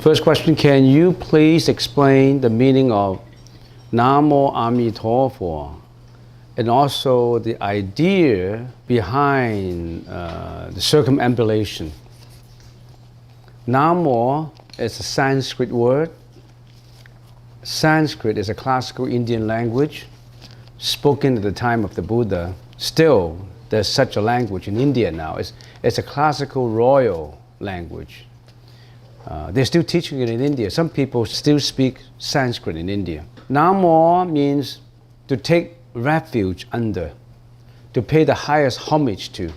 First question, can you please explain the meaning of Namo Amitofo and also the idea behind the circumambulation? Namo is a Sanskrit word. Sanskrit is a classical Indian language spoken at the time of the Buddha. Still, there's such a language in India now. It's a classical royal language. They're still teaching it in India. Some people still speak Sanskrit in India. Namo means to take refuge under, to pay the highest homage to,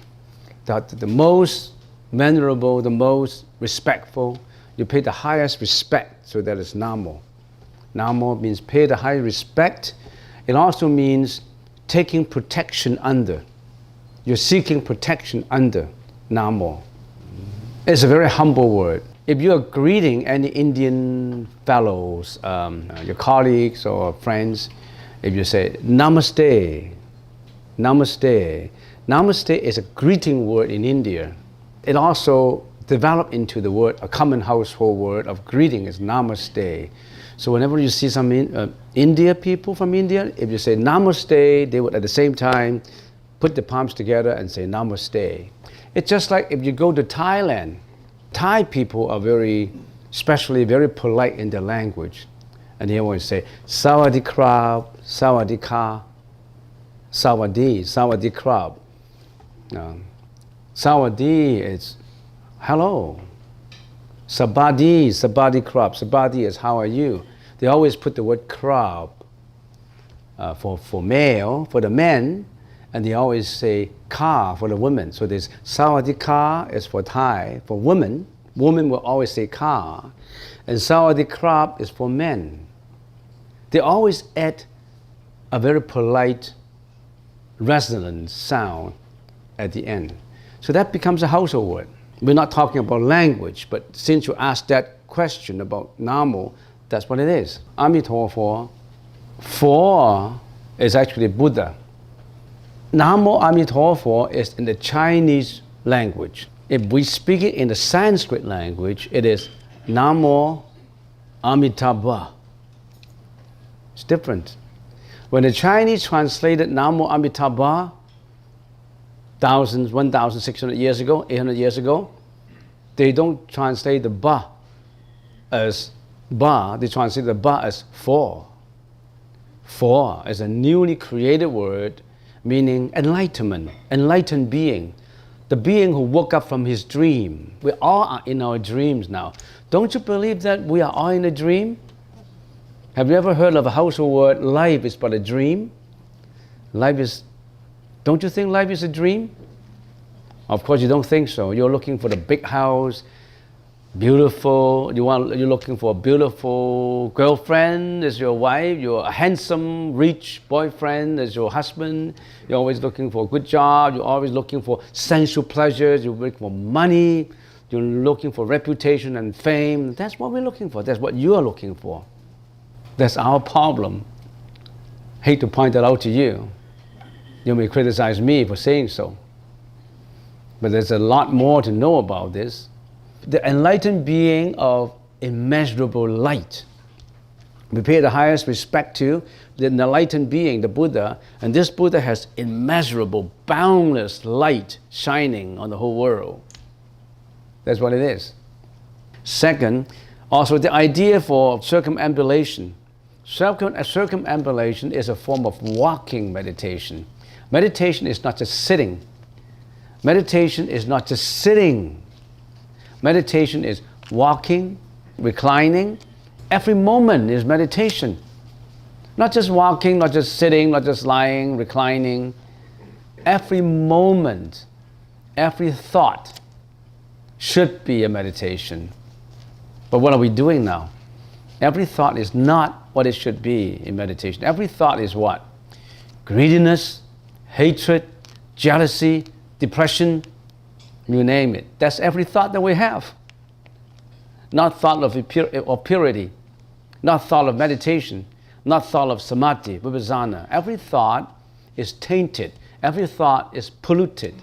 the most venerable, the most respectful. You pay the highest respect, so that is Namo. Namo means pay the highest respect. It also means taking protection under. You're seeking protection under Namo. It's a very humble word. If you are greeting any Indian fellows, your colleagues or friends, if you say Namaste, Namaste. Namaste is a greeting word in India. It also developed into the word, a common household word of greeting is Namaste. So whenever you see some India people from India, if you say Namaste, they would at the same time put the palms together and say Namaste. It's just like if you go to Thailand. Thai people are especially very polite in their language. And they always say, Sawadee krab, Sawadee ka, Sawadee, Sawadee krab. Sawadee is hello. Sabadi, Sabadi krab. Sabadi is how are you? They always put the word krab for male, for the men, and they always say ka for the women. So there's Sawadee ka is for Thai, for women. Women will always say ka. And Sawadee krab is for men. They always add a very polite, resonant sound at the end. So that becomes a household word. We're not talking about language, but since you asked that question about Namo, that's what it is. Amitofo, for is actually Buddha. Namo Amitofo is in the Chinese language. If we speak it in the Sanskrit language, it is Namo Amitabha. It's different. When the Chinese translated Namo Amitabha, 1,600 years ago, 800 years ago, they don't translate the ba as ba, they translate the ba as for. For is a newly created word meaning enlightenment, enlightened being, the being who woke up from his dream. We all are in our dreams now. Don't you believe that we are all in a dream? Have you ever heard of a household word, life is but a dream? Don't you think life is a dream? Of course you don't think so. You're looking for the big house, beautiful, you're looking for a beautiful girlfriend as your wife, you're a handsome, rich boyfriend as your husband, you're always looking for a good job, you're always looking for sensual pleasures, you're looking for money, you're looking for reputation and fame. That's what we're looking for, that's what you're looking for. That's our problem. Hate to point that out to you. You may criticize me for saying so. But there's a lot more to know about this. The enlightened being of immeasurable light. We pay the highest respect to the enlightened being, the Buddha, and this Buddha has immeasurable, boundless light shining on the whole world. That's what it is. Second, also the idea for circumambulation. Circumambulation is a form of walking meditation. Meditation is not just sitting. Meditation is not just sitting. Meditation is walking, reclining. Every moment is meditation. Not just walking, not just sitting, not just lying, reclining. Every moment, every thought should be a meditation. But what are we doing now? Every thought is not what it should be in meditation. Every thought is what? Greediness, hatred, jealousy, depression, you name it. That's every thought that we have. Not thought of purity, not thought of meditation, not thought of samadhi, vipassana. Every thought is tainted. Every thought is polluted.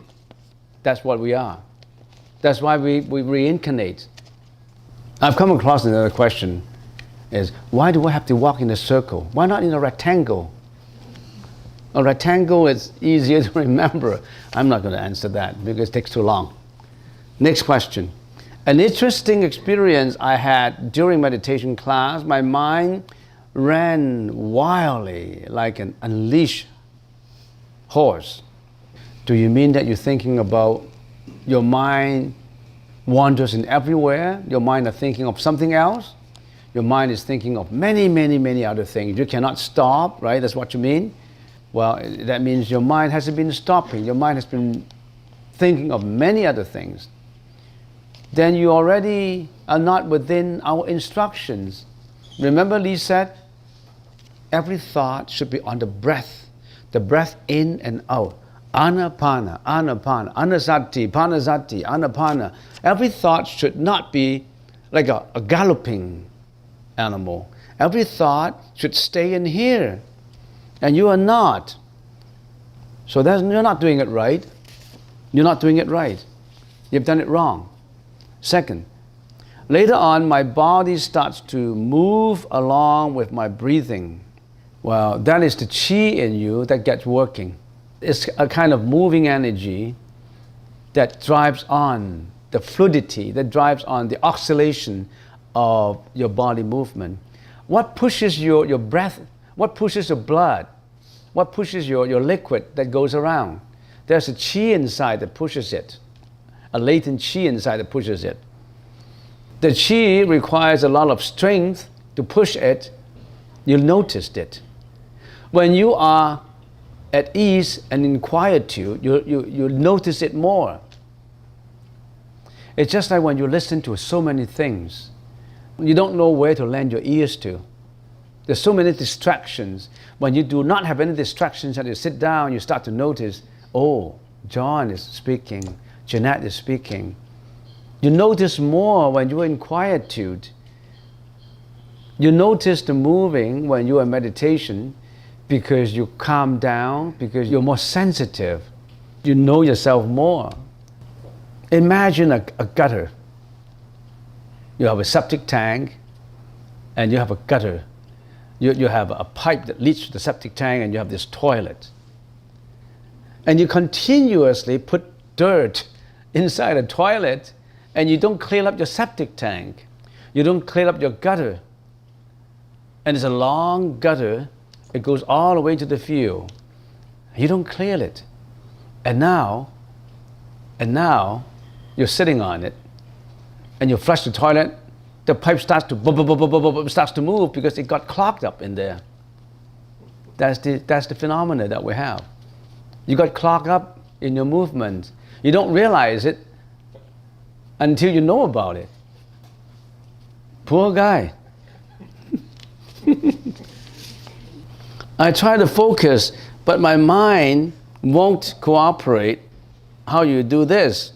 That's what we are. That's why we reincarnate. I've come across another question is, why do I have to walk in a circle? Why not in a rectangle? A rectangle is easier to remember. I'm not going to answer that because it takes too long. Next question. An interesting experience I had during meditation class, my mind ran wildly like an unleashed horse. Do you mean that you're thinking about your mind wanders in everywhere? Your mind is thinking of something else? Your mind is thinking of many, many, many other things. You cannot stop, right? That's what you mean? Well, that means your mind hasn't been stopping. Your mind has been thinking of many other things. Then you already are not within our instructions. Remember Lee said, every thought should be on the breath in and out. Anapana, anapana, anasati, panasati, anapana. Every thought should not be like a galloping animal. Every thought should stay in here. And you are not. So you're not doing it right. You're not doing it right. You've done it wrong. Second, later on my body starts to move along with my breathing. Well, that is the chi in you that gets working. It's a kind of moving energy that drives on the fluidity, that drives on the oscillation of your body movement. What pushes your breath? What pushes your blood? What pushes your liquid that goes around? There's a chi inside that pushes it, a latent chi inside that pushes it. The chi requires a lot of strength to push it. You'll notice it. When you are at ease and in quietude, you'll notice it more. It's just like when you listen to so many things, you don't know where to lend your ears to. There's so many distractions. When you do not have any distractions and you sit down, you start to notice, oh, John is speaking, Jeanette is speaking. You notice more when you're in quietude. You notice the moving when you're in meditation because you calm down, because you're more sensitive. You know yourself more. Imagine a gutter. You have a septic tank and you have a gutter. You have a pipe that leads to the septic tank and you have this toilet. And you continuously put dirt inside a toilet and you don't clean up your septic tank. You don't clean up your gutter. And it's a long gutter. It goes all the way to the field. You don't clear it. And now you're sitting on it and you flush the toilet, the pipe starts to move because it got clogged up in there. That's the phenomena that we have. You got clogged up in your movement. You don't realize it until you know about it. Poor guy. I try to focus, but my mind won't cooperate. How you do this?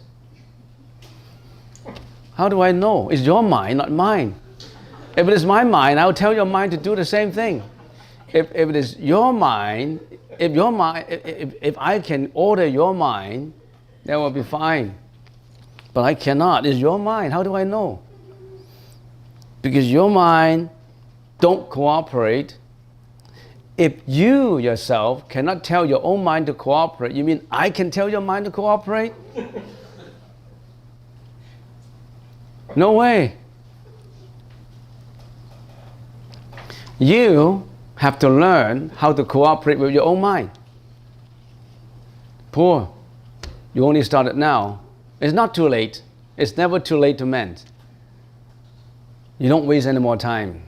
How do I know? It's your mind, not mine. If it is my mind, I'll tell your mind to do the same thing. If it is your mind, if I can order your mind, that will be fine. But I cannot. It's your mind. How do I know? Because your mind don't cooperate. If you yourself cannot tell your own mind to cooperate, you mean I can tell your mind to cooperate? No way. You have to learn how to cooperate with your own mind. Poor. You only started now. It's not too late. It's never too late to mend. You don't waste any more time.